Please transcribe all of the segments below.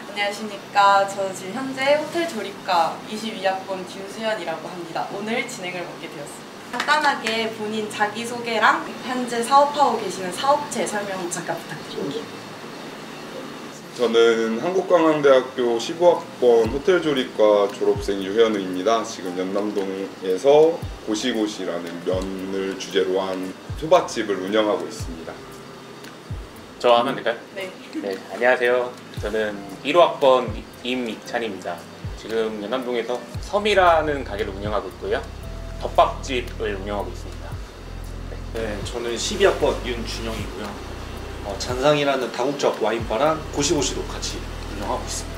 안녕하십니까. 저 지금 현재 호텔 조립과 22학번 김수현이라고 합니다. 오늘 진행을 맡게 되었습니다. 간단하게 본인 자기소개랑 현재 사업하고 계시는 사업체 설명 잠깐 부탁드릴게요. 저는 한국관광대학교 15학번 호텔조립과 졸업생 유현우입니다. 지금 연남동에서 고시고시라는 면을 주제로 한 초밥집을 운영하고 있습니다. 저 하면 될까요? 네. 네, 안녕하세요. 저는 1호학번 임익찬입니다. 지금 연남동에서 섬이라는 가게를 운영하고 있고요. 덮밥집을 운영하고 있습니다. 네, 저는 12학번 윤준영이고요. 잔상이라는 다국적 와인바랑 고시고시도 같이 운영하고 있습니다.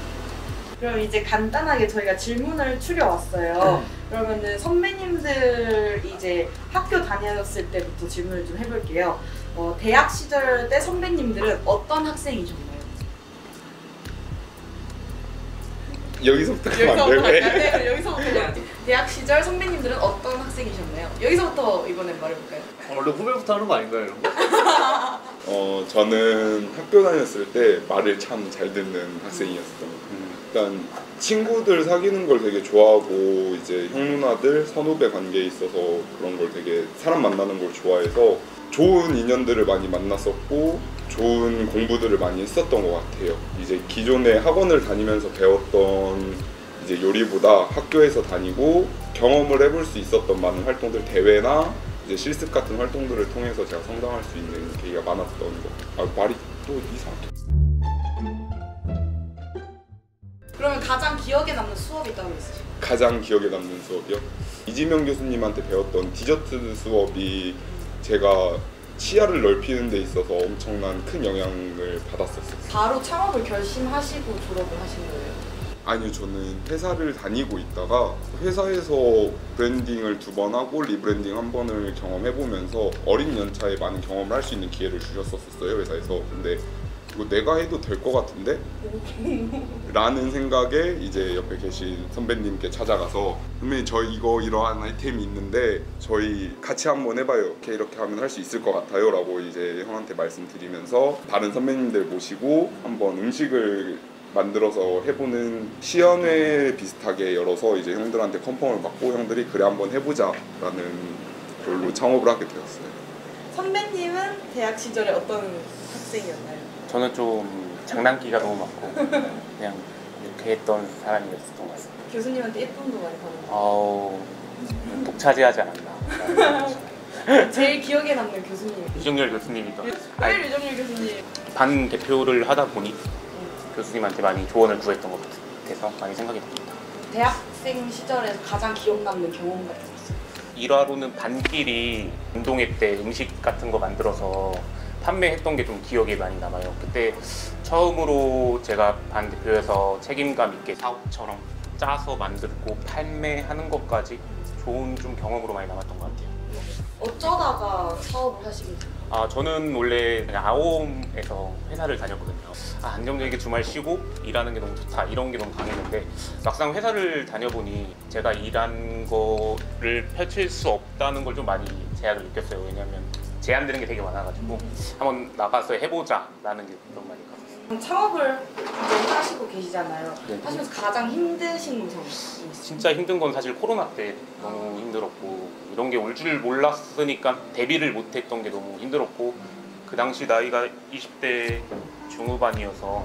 그럼 이제 간단하게 저희가 질문을 추려왔어요. 그러면은 선배님들 이제 학교 다녔을 때부터 질문을 좀 해볼게요. 대학 시절 때 선배님들은 어떤 학생이셨나요? 여기서부터 가면 안 돼요? 네, 여기서부터. 대학 시절 선배님들은 어떤 학생이셨나요? 여기서부터 이번엔 말해볼까요? 원래 후배부터 하는 거 아닌가요, 이런 거? 저는 학교 다녔을 때 말을 참 잘 듣는 학생이었어요. 일단 친구들 사귀는 걸 되게 좋아하고 이제 형 누나들 선후배 관계에 있어서 그런 걸 되게 사람 만나는 걸 좋아해서 좋은 인연들을 많이 만났었고 좋은 공부들을 많이 했었던 것 같아요. 이제 기존에 학원을 다니면서 배웠던 이제 요리보다 학교에서 다니고 경험을 해볼 수 있었던 많은 활동들, 대회나 이제 실습 같은 활동들을 통해서 제가 성장할 수 있는 계기가 많았던 거. 말이 또 이상하게. 그러면 가장 기억에 남는 수업이 따로 있으세요? 가장 기억에 남는 수업이요? 이지명 교수님한테 배웠던 디저트 수업이 제가 시야를 넓히는 데 있어서 엄청난 큰 영향을 받았었어요. 바로 창업을 결심하시고 졸업을 하신 거예요? 아니요, 저는 회사를 다니고 있다가 회사에서 브랜딩을 2번 하고 리브랜딩 1번을 경험해보면서 어린 연차에 많은 경험을 할 수 있는 기회를 주셨었어요, 회사에서. 근데 이거 내가 해도 될 것 같은데? 라는 생각에 이제 옆에 계신 선배님께 찾아가서 선배님 저 이거 이러한 아이템이 있는데 저희 같이 한번 해봐요. 이렇게 하면 할 수 있을 것 같아요 라고 이제 형한테 말씀드리면서 다른 선배님들 모시고 한번 음식을 만들어서 해보는 시연회 비슷하게 열어서 이제 형들한테 컨펌을 받고 형들이 그래 한번 해보자 라는 걸로 창업을 하게 되었어요. 선배님은 대학 시절에 어떤 학생이었나요? 저는 좀 장난기가 너무 많고 그냥 이렇게 했던 사람이었던 것 같습니다. 교수님한테 예쁨도 많이 받았나요? 독차지하지 않았나. 제일 기억에 남는 교수님. 이정열 교수님이죠. 왜 유정열 교수님? 반 대표를 하다 보니 교수님한테 많이 조언을 구했던 것 같아서 많이 생각이 납니다. 대학생 시절에서 가장 기억 남는 경험 같은 거 있어요? 일화로는 반끼리 운동회 때 음식 같은 거 만들어서 판매했던 게 좀 기억에 많이 남아요. 그때 처음으로 제가 반 대표에서 책임감 있게 사업처럼 짜서 만들고 판매하는 것까지 좋은 좀 경험으로 많이 남았던 것 같아요. 어쩌다가 사업을 하시게 됐나요? 저는 원래 그냥 아홈에서 회사를 다녔거든요. 안정적이게 주말 쉬고 일하는 게 너무 좋다 이런 게 너무 강했는데 막상 회사를 다녀보니 제가 일한 거를 펼칠 수 없다는 걸 좀 많이 제약을 느꼈어요. 왜냐하면 제한되는 게 되게 많아가지고 한번 나가서 해보자 라는 게 좀 많이 갔어요. 창업을 이제 하시고 계시잖아요. 네. 하시면서 가장 힘드신 점이 있어요? 진짜 힘든 건 사실 코로나 때 너무 힘들었고 이런 게 올 줄 몰랐으니까 대비를 못했던 게 너무 힘들었고 그 당시 나이가 20대 중후반이어서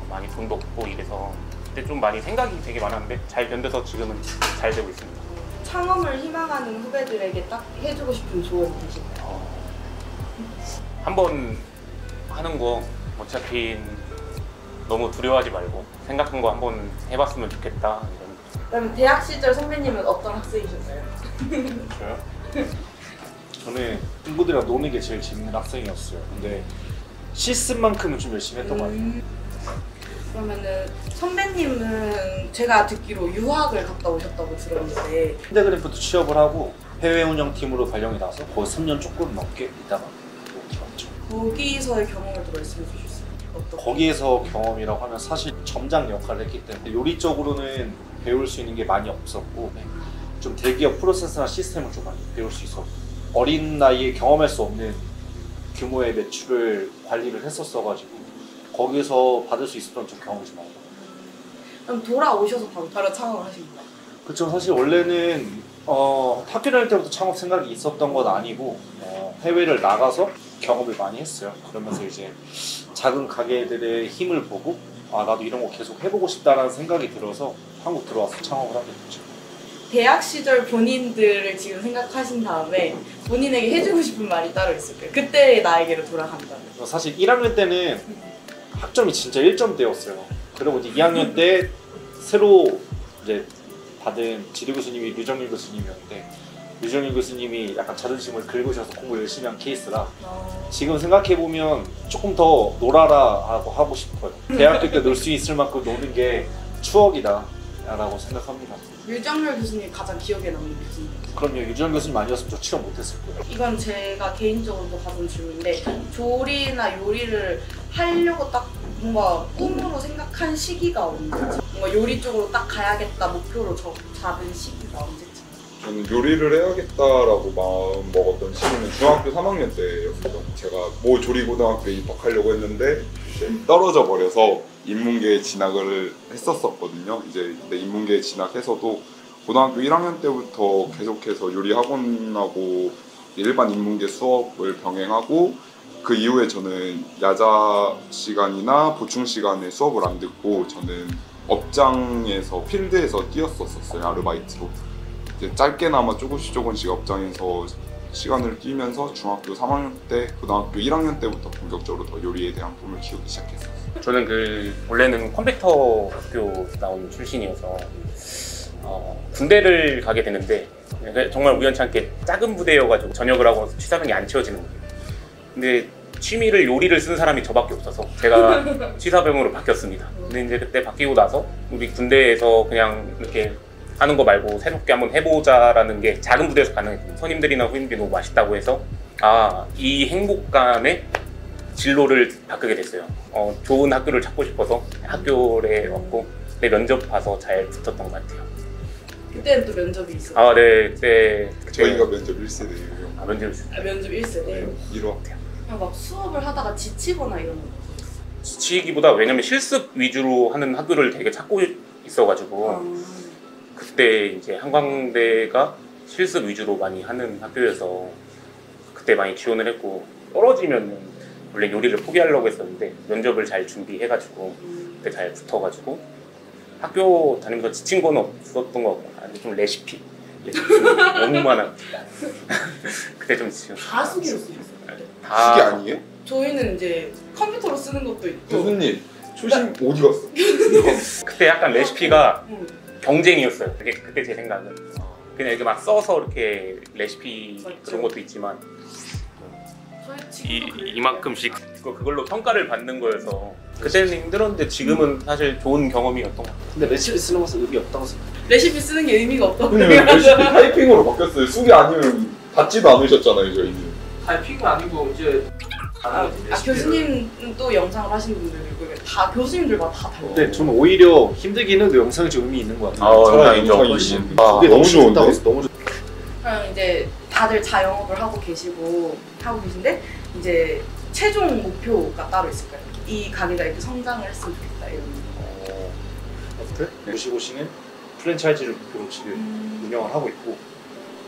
많이 돈도 없고 이래서 그때 좀 많이 생각이 되게 많았는데 잘 견뎌서 지금은 잘 되고 있습니다. 창업을 희망하는 후배들에게 딱 해주고 싶은 조언이 계신가요? 한번 하는 거 어차피 너무 두려워하지 말고 생각한 거 한번 해봤으면 좋겠다 이런. 그다음에 대학 시절 선배님은 어떤 학생이셨나요? 저요? 저는 친구들이랑 노는 게 제일 재밌는 학생이었어요. 근데 실습만큼은 좀 열심히 했던 것 같아요. 그러면은 선배님은 제가 듣기로 유학을 갔다 오셨다고 들었는데 핸드그래프트 취업을 하고 해외 운영팀으로 발령이 나서 거의 3년 조금 넘게 있다가 들어왔죠. 거기서의 경험을 또 말씀해 주실 수 있어요? 거기에서 경험이라고 하면 사실 점장 역할을 했기 때문에 요리적으로는 배울 수 있는 게 많이 없었고 좀 대기업 프로세스나 시스템을 좀 많이 배울 수 있었고 어린 나이에 경험할 수 없는 규모의 매출을 관리를 했었어가지고 거기서 받을 수 있었던 좀 경험이 좀 많아요. 그럼 돌아오셔서 바로 창업을 하신 거예요? 그쵸. 사실 원래는 학교 다닐 때부터 창업 생각이 있었던 건 아니고 해외를 나가서 경험을 많이 했어요. 그러면서 이제 작은 가게들의 힘을 보고 나도 이런 거 계속 해보고 싶다라는 생각이 들어서 한국 들어와서 창업을 하게 됐죠. 대학 시절 본인들을 지금 생각하신 다음에 본인에게 해주고 싶은 말이 따로 있을까요? 그때 나에게로 돌아간다면. 사실 1학년 때는 학점이 진짜 1점대였어요. 그리고 이제 2학년 때 새로 이제 받은 지도 교수님이 류정일 교수님이었는데 류정일 교수님이 약간 자존심을 긁으셔서 공부 열심히 한 케이스라 지금 생각해보면 조금 더 놀아라 하고 하고 싶어요. 대학교 때 놀 수 있을 만큼 노는 게 추억이다 라고 생각합니다. 류정열 교수님 가장 기억에 남는 교수님. 그럼요. 유정 교수님 아니었으면 저 취업 못했을 거예요. 이건 제가 개인적으로도 받은 질문인데 조리나 요리를 하려고 딱 뭔가 꿈으로 생각한 시기가 언제죠? 뭔가 요리 쪽으로 딱 가야겠다 목표로 잡은 시기가 언제죠? 저는 요리를 해야겠다라고 마음 먹었던 시기는 중학교 3학년 때였어요. 제가 모 조리고등학교에 입학하려고 했는데 이제 떨어져 버려서 인문계에 진학을 했었거든요. 이제 근데 인문계에 진학해서도 고등학교 1학년 때부터 계속해서 요리 학원하고 일반 인문계 수업을 병행하고 그 이후에 저는 야자 시간이나 보충 시간에 수업을 안 듣고 저는 업장에서 필드에서 뛰었었어요. 아르바이트로. 이제 짧게나마 조금씩 업장에서 시간을 뛰면서 중학교 3학년 때, 고등학교 1학년 때부터 본격적으로 더 요리에 대한 꿈을 키우기 시작했어요. 저는 원래는 컴퓨터 학교 나온 출신이어서 군대를 가게 되는데 정말 우연찮게 작은 부대여가지고 전역을 하고 취사병이 안 채워지는 거예요. 근데 취미를 요리를 쓴 사람이 저밖에 없어서 제가 취사병으로 바뀌었습니다. 근데 이제 그때 바뀌고 나서 우리 군대에서 그냥 이렇게 하는 거 말고 새롭게 한번 해보자라는 게 작은 부대에서 가능했거든요. 선임들이나 후임들이 너무 맛있다고 해서 이 행복감에 진로를 바꾸게 됐어요. 좋은 학교를 찾고 싶어서 학교에 왔고 내 면접 봐서 잘 붙었던 것 같아요. 그때는 또 면접이 있었어요? 네, 그때 저희가 면접 1세대예요. 면접 있어요. 면접 1세대? 네, 1화. 그냥 막 수업을 하다가 지치거나 이런 거? 지치기보다 왜냐면 실습 위주로 하는 학교를 되게 찾고 있어가지고 그때 이제 한광대가 실습 위주로 많이 하는 학교여서 그때 많이 지원을 했고 떨어지면 원래 요리를 포기하려고 했었는데 면접을 잘 준비해가지고 그때 잘 붙어가지고 학교 다니면서 지친 건 없었던 것 같고 좀 레시피 너무 많아. 그때 좀 지쳤어요. 다 수기로 쓰셨어요? 수기 아니에요? 저희는 이제 컴퓨터로 쓰는 것도 있고 교수님 초심 어디 갔어? 그때 약간 레시피가 경쟁이었어요. 그때 제 생각은 그냥 이렇게 막 써서 이렇게 레시피 맞죠. 그런 것도 있지만 저희 이만큼씩 그걸로 평가를 받는 거여서 그때는 힘들었는데 지금은 사실 좋은 경험이었던 것 같아요. 근데 레시피 쓰는 것은 의미 없다고 생각해요. 레시피 쓰는 게 의미가 없다고 근데 왜 레시피 타이핑으로 바뀌었어요? 수기 아니면 받지도 않으셨잖아요, 저희는. 타이핑이 아니고 이제 교수님 또 영상을 하시는 분들 있고 다 교수님들마다 다 달라요. 근데 저는 오히려 힘들기는 그 영상이 좀 의미 있는 것 같아요. 영상이 좀 훨씬. 아, 그게 너무 좋다고 좋은데? 해서 너무 좋. 그럼 이제 다들 자영업을 하고 계신데 이제 최종 목표가 따로 있을까요? 이 가게가 이렇게 성장을 했으면 좋겠다 이런 거. 어때? 모시고시는 프랜차이즈를 목표로 지금 운영을 하고 있고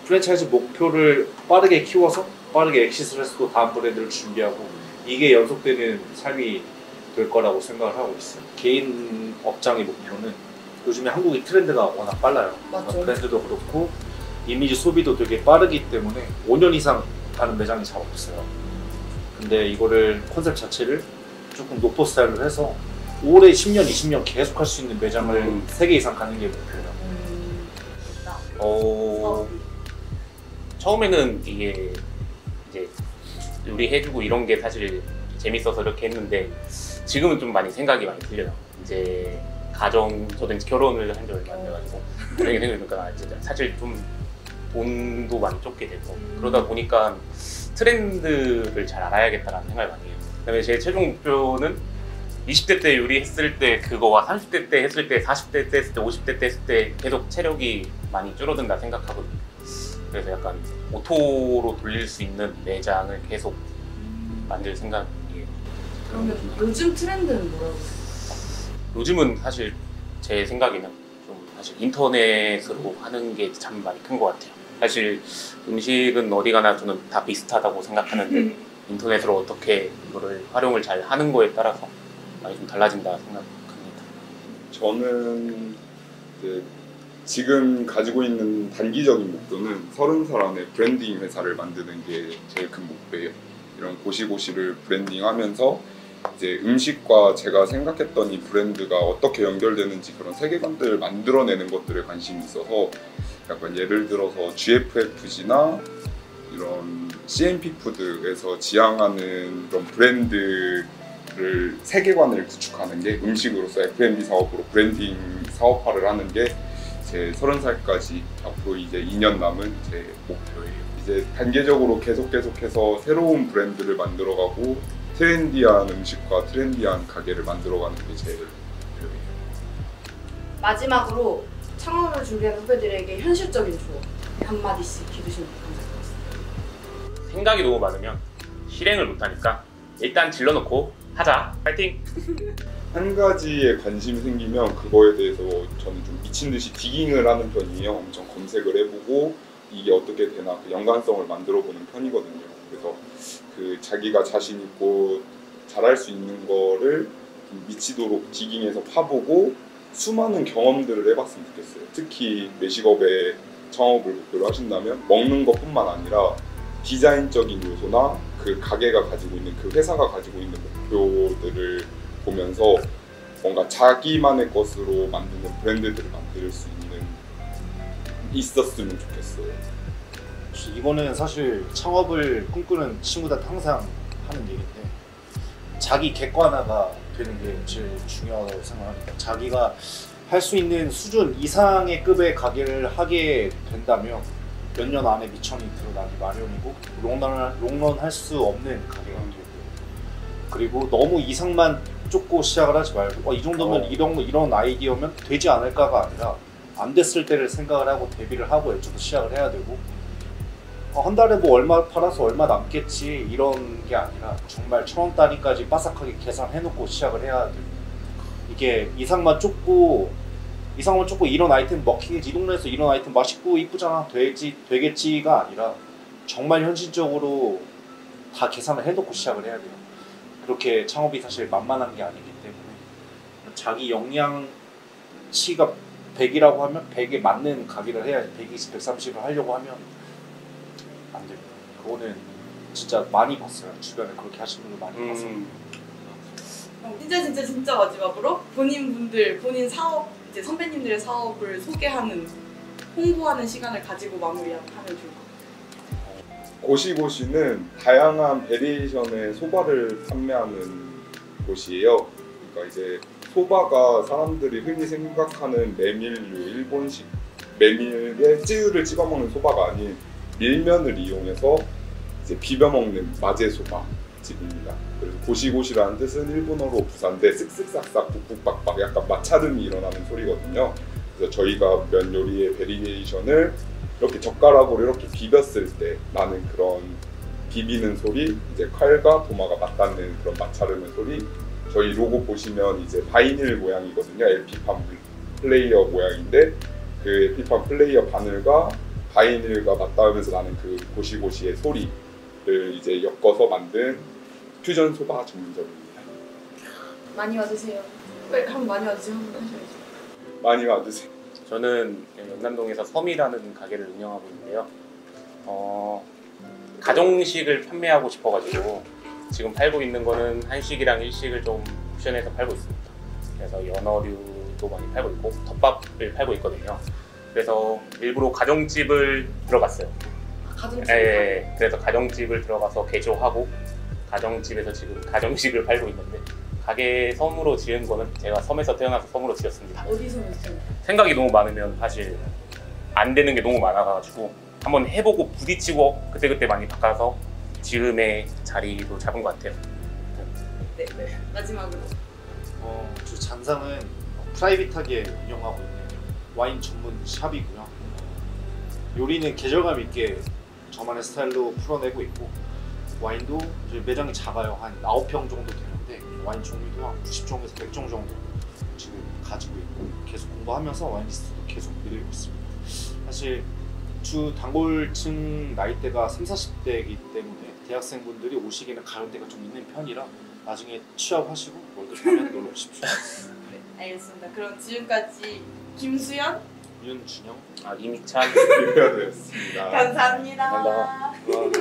프랜차이즈 목표를 빠르게 키워서 빠르게 엑시스를 해서 또 다음 브랜드를 준비하고 이게 연속되는 삶이 될 거라고 생각을 하고 있어요. 개인 업장의 목표는 요즘에 한국의 트렌드가 워낙 빨라요. 맞죠. 브랜드도 그렇고 이미지 소비도 되게 빠르기 때문에 5년 이상 가는 매장이 잘 없어요. 근데 이거를 컨셉 자체를 조금 노포 스타일로 해서 올해 10년, 20년 계속 할 수 있는 매장을 3개 이상 가는 게 목표예요. 처음에는 이게 이제 요리해주고 이런 게 사실 재밌어서 이렇게 했는데 지금은 좀 많이 생각이 많이 틀려요. 이제 저도 이제 결혼을 한 지 얼마 안 돼가지고 그런 생각이니까 사실 좀 돈도 많이 쫓게 되고 그러다 보니까 트렌드를 잘 알아야겠다라는 생각을 많이 해요. 그다음에 제 최종 목표는 20대 때 요리했을 때 그거와 30대 때 했을 때 40대 때 했을 때 50대 때 했을 때 계속 체력이 많이 줄어든다 생각하거든요. 그래서 약간 오토로 돌릴 수 있는 매장을 계속 만들 생각이에요. 그러면 요즘 트렌드는 뭐라고? 요즘은 사실 제 생각에는 좀 사실 인터넷으로 하는 게 참 많이 큰 것 같아요. 사실 음식은 어디 가나 저는 다 비슷하다고 생각하는데 인터넷으로 어떻게 이거를 활용을 잘 하는 거에 따라서 많이 좀 달라진다 생각합니다. 저는 이제 지금 가지고 있는 단기적인 목표는 30살 안에 브랜딩 회사를 만드는 게 제일 큰 목표예요. 이런 고시고시를 브랜딩하면서 이제 음식과 제가 생각했던 이 브랜드가 어떻게 연결되는지 그런 세계관들을 만들어내는 것들에 관심이 있어서 약간 예를 들어서 GFFC나 이런 CNP 푸드에서 지향하는 그런 브랜드를 세계관을 구축하는 게 음식으로서 F&B 사업으로 브랜딩 사업화를 하는 게 제 30살까지 앞으로 이제 2년 남은 제 목표예요. 이제 단계적으로 계속해서 새로운 브랜드를 만들어가고 트렌디한 음식과 트렌디한 가게를 만들어가는 게 제 목표예요. 마지막으로 창업을 준비하는 후배들에게 현실적인 조언 한마디씩 해주시면 감사하겠습니다. 생각이 너무 많으면 실행을 못하니까 일단 질러놓고 하자. 파이팅! 한 가지에 관심이 생기면 그거에 대해서 저는 좀 미친 듯이 디깅을 하는 편이에요. 엄청 검색을 해보고 이게 어떻게 되나 그 연관성을 만들어보는 편이거든요. 그래서 그 자기가 자신 있고 잘할 수 있는 거를 미치도록 디깅해서 파보고 수많은 경험들을 해봤으면 좋겠어요. 특히 외식업에 창업을 목표로 하신다면 먹는 것뿐만 아니라 디자인적인 요소나 그 가게가 가지고 있는 그 회사가 가지고 있는 목표들을 보면서 뭔가 자기만의 것으로 만드는 브랜드들을 만들 수 있었으면 좋겠어요. 이거는 사실 창업을 꿈꾸는 친구들한테 항상 하는 얘기인데 자기 객관화가 되는 게 제일 중요하다고 생각합니다. 자기가 할 수 있는 수준 이상의 급의 가게를 하게 된다면 몇 년 안에 미천이 드러나기 마련이고 롱런할 수 없는 가게가 되고, 그리고 너무 이상만 쫓고 시작을 하지 말고 이 정도면 이런 아이디어면 되지 않을까가 아니라 안 됐을 때를 생각을 하고 대비를 하고 애초부터 시작을 해야 되고, 한 달에 뭐 얼마 팔아서 얼마 남겠지 이런 게 아니라 정말 1,000원 단위까지 빠삭하게 계산해놓고 시작을 해야 돼요. 이게 이상만 쫓고 이런 아이템 먹히겠지, 이 동네에서 이런 아이템 맛있고 이쁘잖아 되겠지가 아니라 정말 현실적으로 다 계산을 해놓고 시작을 해야 돼요. 그렇게 창업이 사실 만만한 게 아니기 때문에 자기 역량치가 100이라고 하면 100에 맞는 가게를 해야지. 120, 130을 하려고 하면 안 됩니다. 그거는 진짜 많이 봤어요. 주변에 그렇게 하시는 분들 많이 봤어요. 진짜 마지막으로 본인 사업, 이제 선배님들의 사업을 소개하는, 홍보하는 시간을 가지고 마무리하면 좋을 것 같아요. 고시고시는 다양한 베리에이션의 소바를 판매하는 곳이에요. 그러니까 이제 소바가 사람들이 흔히 생각하는 메밀류, 일본식 메밀에 찌유를 찍어 먹는 소바가 아닌 밀면을 이용해서 이제 비벼 먹는 마제소바 집입니다. 그래서 고시고시라는 뜻은 일본어로 부사인데 쓱쓱싹싹 북북박박 약간 마찰음이 일어나는 소리거든요. 그래서 저희가 면 요리의 베리에이션을 이렇게 젓가락으로 이렇게 비볐을 때 나는 그런 비비는 소리, 이제 칼과 도마가 맞닿는 그런 마찰음의 소리. 저희 로고 보시면 이제 바이닐 모양이거든요. LP판 플레이어 모양인데 그 LP판 플레이어 바늘과 바이닐과 맞닿으면서 나는 그 고시고시의 소리를 이제 엮어서 만든 퓨전 소바 전문점입니다. 많이 와주세요. 빨리 한번 많이 와주세요. 한번 하셔야죠. 많이 와주세요. 저는 연남동에서 섬이라는 가게를 운영하고 있는데요. 가정식을 판매하고 싶어가지고 지금 팔고 있는 거는 한식이랑 일식을 좀 옵션해서 팔고 있습니다. 그래서 연어류도 많이 팔고 있고 덮밥을 팔고 있거든요. 그래서 일부러 가정집을 들어갔어요. 가정집. 네, 그래서 가정집을 들어가서 개조하고 가정집에서 지금 가정식을 팔고 있는데, 가게 섬으로 지은 거는 제가 섬에서 태어나서 섬으로 지었습니다. 어디서 했어요? 생각이 너무 많으면 사실 안 되는 게 너무 많아가지고 한번 해보고 부딪히고 그때그때 많이 바꿔서 지금의 자리도 잡은 것 같아요. 네. 마지막으로. 저 잔상은 프라이빗하게 운영하고 있는 와인 전문 샵이고요. 요리는 계절감 있게 저만의 스타일로 풀어내고 있고, 와인도 저희 매장이 작아요. 한 9평 정도 되는데 와인 종류도 한 90종에서 100종 정도 지금 가지고 있고 계속 공부하면서 와인 리스트도 계속 늘리고 있습니다. 사실 주 단골층 나이대가 30, 40대이기 때문에 대학생분들이 오시기에는 가격대가 좀 있는 편이라 나중에 취업하시고 월급 받으면 놀러 오십시오. 네, 알겠습니다. 그럼 지금까지 김수연 윤준영 이미찬 유효였습니다. 감사합니다. 감사합니다.